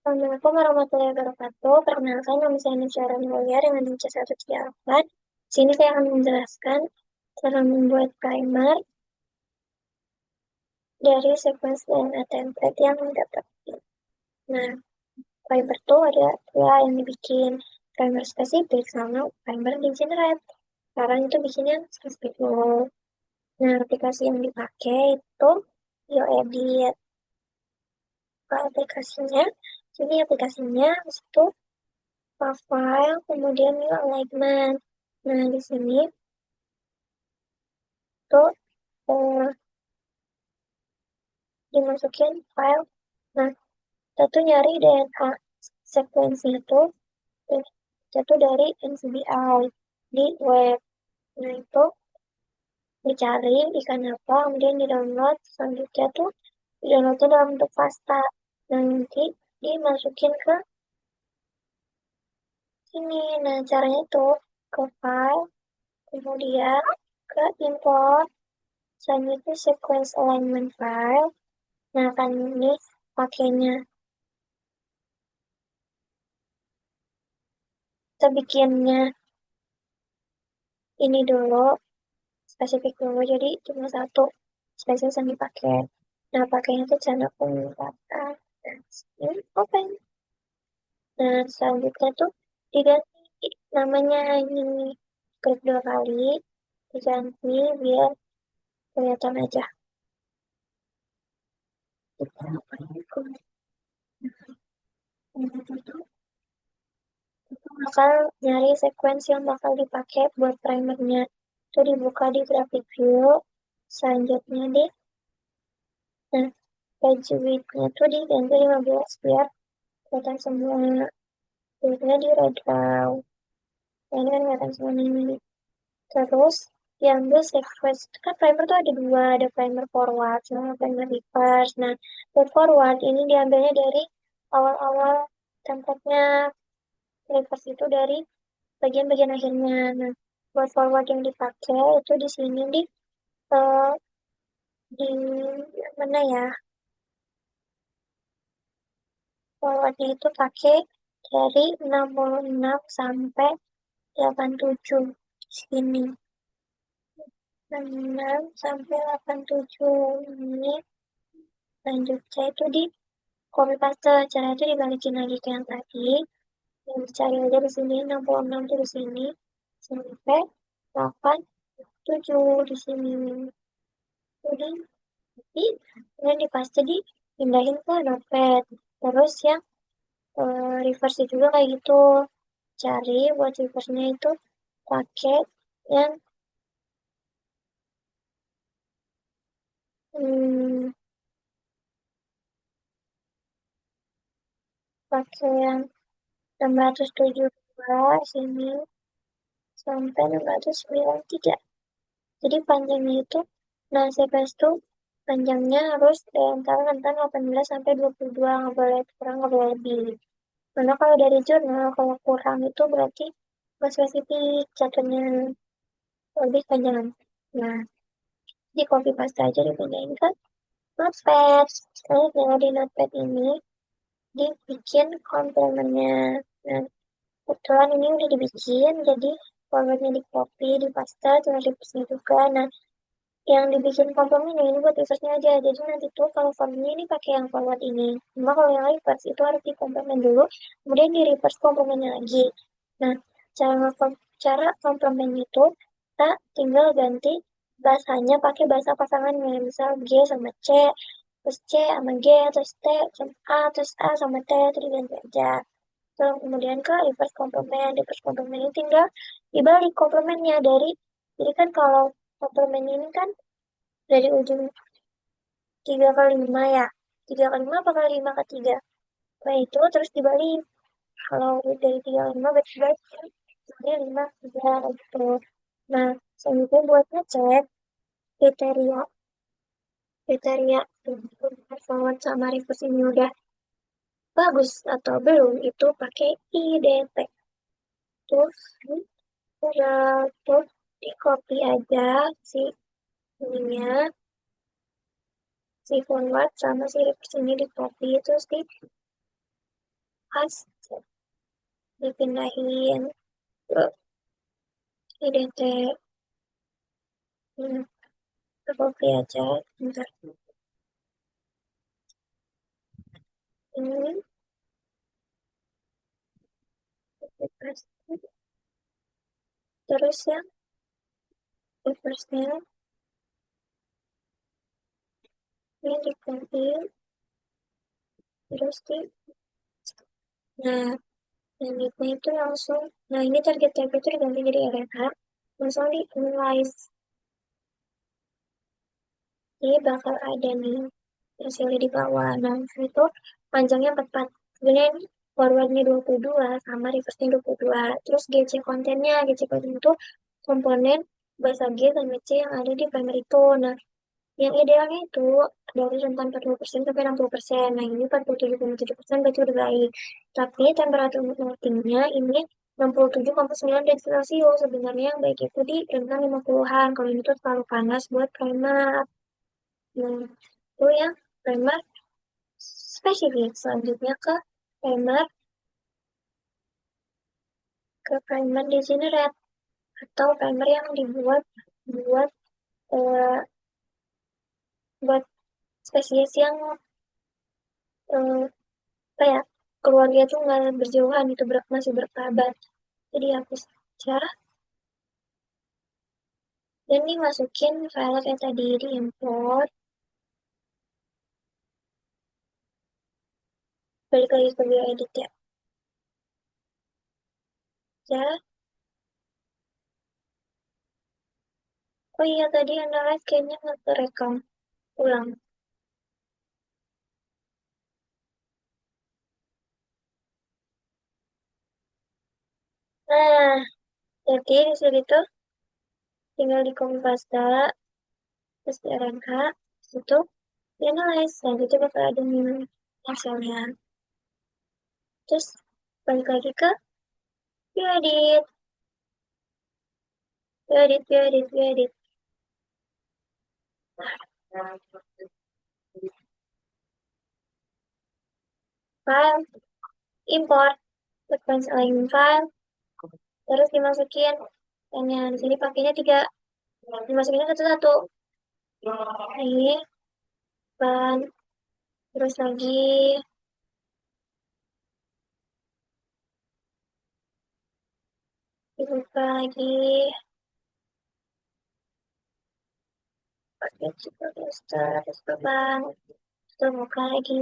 Assalamualaikum warahmatullahi wabarakatuh. Perkenalkan, nama saya Nisha Mulia dengan NIM C134. Di sini saya akan menjelaskan cara membuat primer dari sequence DNA template yang dapat. Nah, primer itu ada dua yang dibikin, primer spesifik sama primer di generate. Sekarang itu bikinnya spesifik dulu. Nah, aplikasi yang dipakai itu GeoEdit. Aplikasinya, jadi aplikasinya itu file, kemudian new alignment. Nah, di sini tuh eh, dimasukin file. Nah, kita tuh nyari DNA sekuensi itu jatuh dari NCBI di web. Nah, itu dicari ikan apa, kemudian di-download. Selanjutnya tuh di-downloadnya dalam bentuk FASTA. Nah, nanti dimasukin ke sini. Nah, caranya tuh ke file, kemudian ke import, selanjutnya sequence alignment file. Nah, kan ini pakainya. Kita bikinnya ini dulu, spesifik dulu. Jadi cuma satu spesies yang dipakai. Nah, pakainya itu channel pengungkapkan. Dan ini open. Nah, selanjutnya tuh diganti namanya ini. Klik dua kali, diganti biar kelihatan aja. Itu bakal nyari sequence yang bakal dipakai buat primernya. Itu dibuka di graphic view. Selanjutnya di nah, page width-nya tuh diganti 15 biar kelihatan semua. Width-nya di red draw. Nah, ini kan kelihatan semua ini. Terus diambil sequence. Kan primer tuh ada dua. Ada primer forward sama primer reverse. Nah, buat forward ini diambilnya dari awal-awal template-nya. Reverse itu dari bagian-bagian akhirnya. Nah, buat forward yang dipakai itu di sini eh, di mana ya? Forwardnya itu pakai dari 66 sampai 87 sini. 66 sampai 87 ini lanjutnya itu di copy paste. Cara itu dibalikin lagi ke yang tadi. Yang dicari aja di sini 66 tuh di sini sampai 87 di sini. Jadi ini dipaste pindahin ke notepad. Terus yang reverse juga kayak gitu. Cari buat reverse-nya itu pakai yang hmm, pakai yang 672 sini sampai 693. Jadi panjangnya itu, nah CPS tuh panjangnya harus antara rentan 18 sampai 22, nggak boleh kurang, nggak boleh lebih. Karena kalau dari jurnal, kalau kurang itu berarti nggak spesifik jatuhnya lebih panjang. Nah, di copy paste aja dipindahin ke notepad. Sekarang tinggal di notepad ini dibikin komplemennya. Nah, kebetulan ini udah dibikin, jadi formatnya di copy, di paste, tinggal di paste juga. Nah, yang dibikin komplemennya ini buat reverse-nya aja. Jadi nanti tuh kalau formatnya ini pakai yang format ini. Cuma kalau yang reverse itu harus di komplement dulu, kemudian di reverse komplemennya lagi. Nah, cara komplement itu kita tinggal ganti bahasanya pakai bahasa pasangannya. Misal G sama C, terus C sama G, terus T sama A, terus A sama T, terus diganti aja. Terus kemudian ke reverse komplement ini tinggal dibalik komplemennya jadi kan kalau komplement ini kan dari ujung 3 kali 5 ya. 3 kali 5 apa kali 5 ke 3? Nah itu terus dibalik. Kalau dari 3 ke 5 berarti balik. Jadi 5 3 gitu. Nah, selanjutnya buat ngecek kriteria kriteria forward sama reverse ini udah bagus atau belum itu pakai IDT. Terus udah terus di copy aja si ininya si forward sama si reverse ini di copy terus pas dipindahin ke IDT. Hmm, ke copy aja bentar. Ini copy paste. Terus yang reverse-nya ini di copy, terus di, nah selanjutnya itu langsung, nah ini target tab itu diganti jadi RNA, langsung di analyze. Ini bakal ada nih hasilnya di bawah. Nah, itu panjangnya 44. Sebenarnya ini forwardnya 22 sama reverse-nya 22. Terus GC kontennya, GC konten itu komponen bahasa G dan C yang ada di primer itu. Nah, yang idealnya itu dari rentan 40% sampai 60%. Nah, ini 47,7% berarti udah baik. Tapi temperatur meltingnya ini 67,9 derajat Celcius. Sebenarnya yang baik itu di rentan 50-an. Kalau ini tuh terlalu panas buat primer. Nah, itu yang primer spesifik. Selanjutnya primer degenerate atau primer yang dibuat buat eh, buat spesies yang eh, apa ya, keluarga tuh nggak berjauhan itu masih berkerabat. Jadi hapus aja dan dimasukin file yang tadi diimport. Balik lagi ke bioedit ya. Ya, oh iya tadi analyze kayaknya nggak kerekam ulang. Nah, jadi di sini tuh tinggal di copy paste, terus di RNK, itu di analyze, selanjutnya bakal ada nih hasilnya. Terus balik lagi ke view edit. Nah, file, import, sequence align file, terus dimasukin. Dan yang di sini pakainya 3, dimasukinnya satu-satu. Ini, ban, terus lagi, dibuka lagi, pakai super tester, terus ban, terus buka lagi,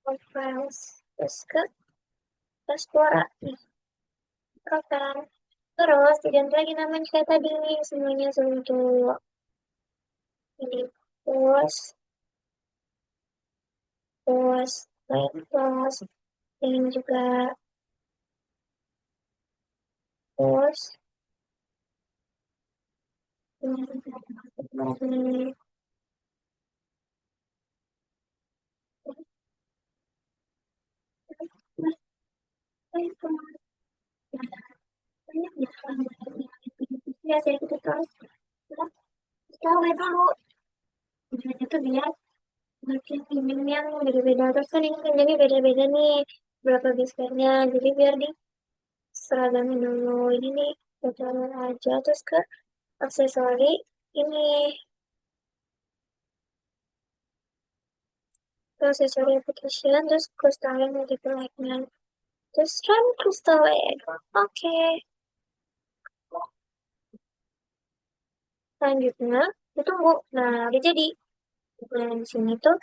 import files, terus ke Explorer, nih, program. Terus diganti lagi namanya kayak tadi nih, semuanya untuk ini post, lain post, ini juga post, ini ya saya gitu terus kita mulai dulu itu biar makin ini yang beda-beda terus kan ini panjangnya beda-beda nih berapa bisnya jadi biar di seragamin dulu ini nih bocoran aja terus ke aksesori ini ke aksesori application terus custom multiple lightning terus run crystal egg oke. Selanjutnya ditunggu nah udah jadi nah di sini tuh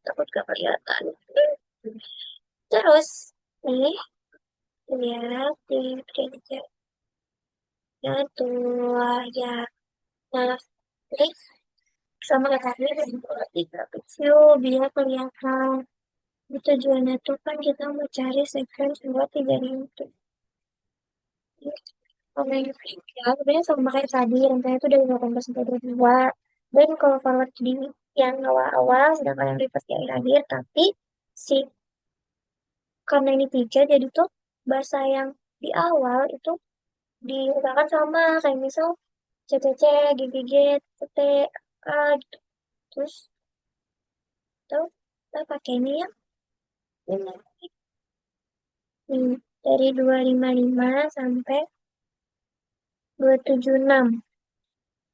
takut gak kelihatan terus nih lihat di gereja ya tuh ya nah ini sama kayak tadi di grafik view biar kelihatan itu tujuannya tuh kan kita mau cari sequence buat tiga itu kalau yang ya sebenarnya sama kayak tadi rentangnya itu dari 18 sampai 22 dan kalau forward di yang awal-awal sedangkan yang reverse di akhir-akhir tapi si karena ini tiga jadi tuh bahasa yang di awal itu diusahakan sama kayak misal CCC, GGG, TT, A, gitu. Terus tuh kita pakai ini ya, ini nih, dari 255 sampai 276.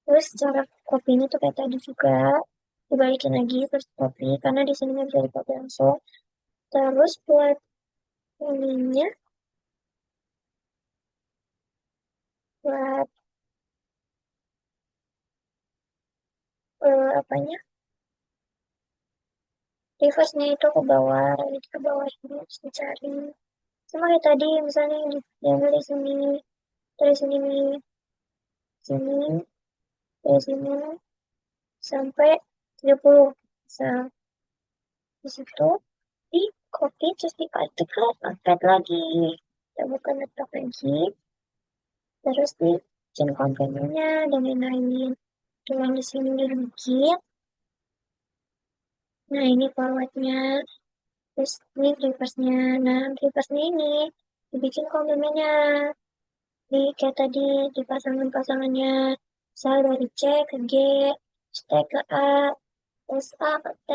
Terus cara kopinya tuh kayak tadi juga, dibalikin lagi terus kopi, karena di sini nggak bisa dikopi langsung. Terus buat ininya, buat apanya, reverse-nya itu ke bawah, ini ke bawah ini harus dicari. Sama kayak tadi, misalnya yang diambil di sini, dari sini nih, sini, dari sini sampai 30. Misal, di situ, di copy, terus dipaste ke paket lagi. Kita buka laptop lagi, terus di chain kontennya dan lain-lain. Tuang di sini dikit. Nah, ini forwardnya. Terus ini reverse-nya. Nah, reverse-nya ini dibikin komplemennya. Di kayak tadi, di pasangan-pasangannya. Misal dari C ke G, terus T ke A, terus A ke T,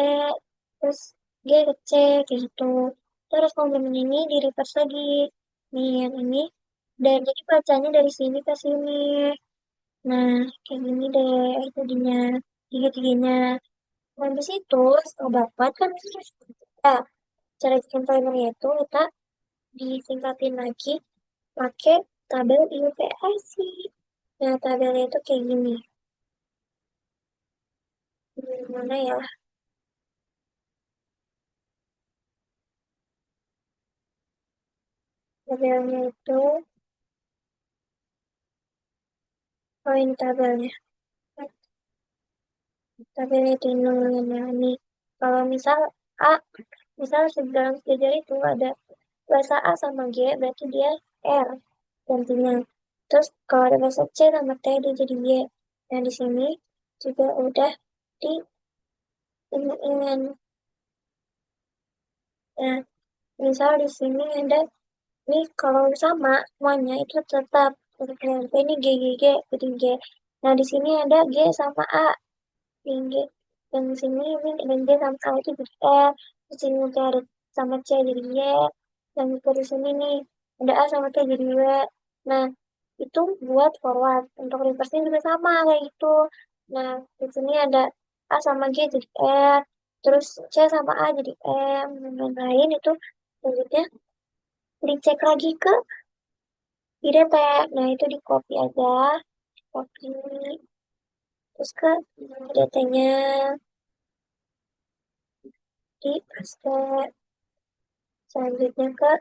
terus G ke C, kayak gitu. Terus komplemen ini di reverse lagi. Nih, yang ini. Dan jadi bacanya dari sini ke sini. Nah, kayak gini deh jadinya. Tiga-tiganya. Habis itu, setelah dapat kan, nah, cara bikin primernya itu kita disingkatin lagi pakai tabel IUPAC. Nah, tabelnya itu kayak gini. Mana ya? Tabelnya itu, oh ini tabelnya. Tabelnya itu ini. Kalau misal A, misal dalam sejajar itu ada bahasa A sama G, berarti dia R gantinya. Terus kalau ada bahasa C sama T, dia jadi Y. Nah, di sini juga udah di ini. Nah, misal di sini ada, nih kalau sama semuanya itu tetap ini G, G, G, jadi G. Nah, di sini ada G sama A, yang G. Yang di sini ini dan G sama A itu jadi R. Di sini juga ada sama C jadi Y. Yang di sini nih ada A sama T jadi W. Nah, itu buat forward. Untuk reverse-nya juga sama kayak gitu. Nah, di sini ada A sama G jadi R. Terus C sama A jadi M. Dan lain-lain itu selanjutnya dicek lagi ke IDT. Nah, itu di copy aja. Copy. Terus ke IDT-nya di paste. Selanjutnya ke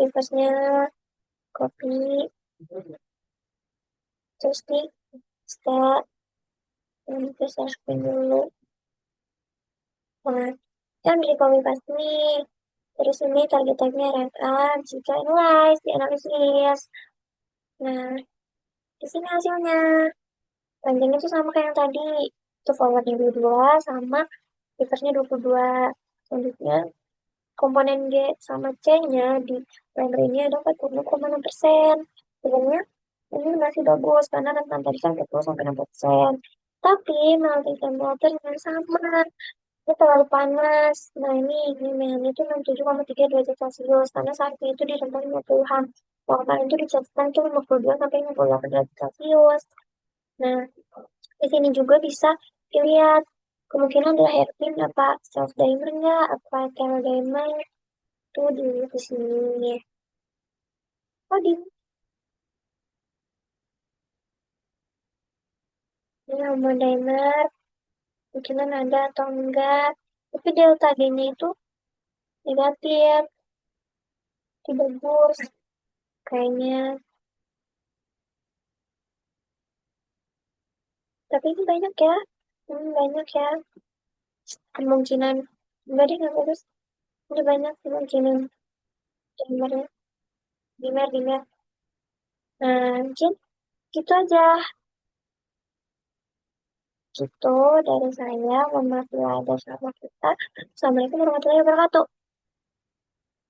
reverse-nya copy. Terus di paste. Dan terus masukin dulu. Nah, kan di copy paste nih. Terus ini target-targetnya rank up, jika analyze, di analisis. Nah, di sini hasilnya. Panjangnya itu sama kayak yang tadi. Itu forwardnya 22 sama reverse-nya 22. Selanjutnya, komponen G sama C-nya di primary-nya dapat 40,6%. Sebenarnya ini masih bagus karena rentan tadi kan 40-60%. Tapi melting temperature sama. Ini terlalu panas. Nah, ini memang itu 67,3 derajat Celcius. Karena saat itu di rentang 50-an. Waktu itu dicatatkan itu 52 sampai 58 derajat Celcius. Nah, di sini juga bisa dilihat kemungkinan adalah hairpin apa self dimer enggak, apa tail dimer tuh di sini. Oh, di hormon dimer kemungkinan ada atau enggak. Tapi delta G-nya itu negatif, tidak bagus kayaknya. Tapi ini banyak ya. Banyak ya. Kemungkinan. Enggak deh, nggak bagus. Ini banyak kemungkinan. Dimernya. Dimer. Nah, mungkin gitu aja. Gitu dari saya. Mohon maaf bila ada salah kita. Assalamualaikum warahmatullahi wabarakatuh.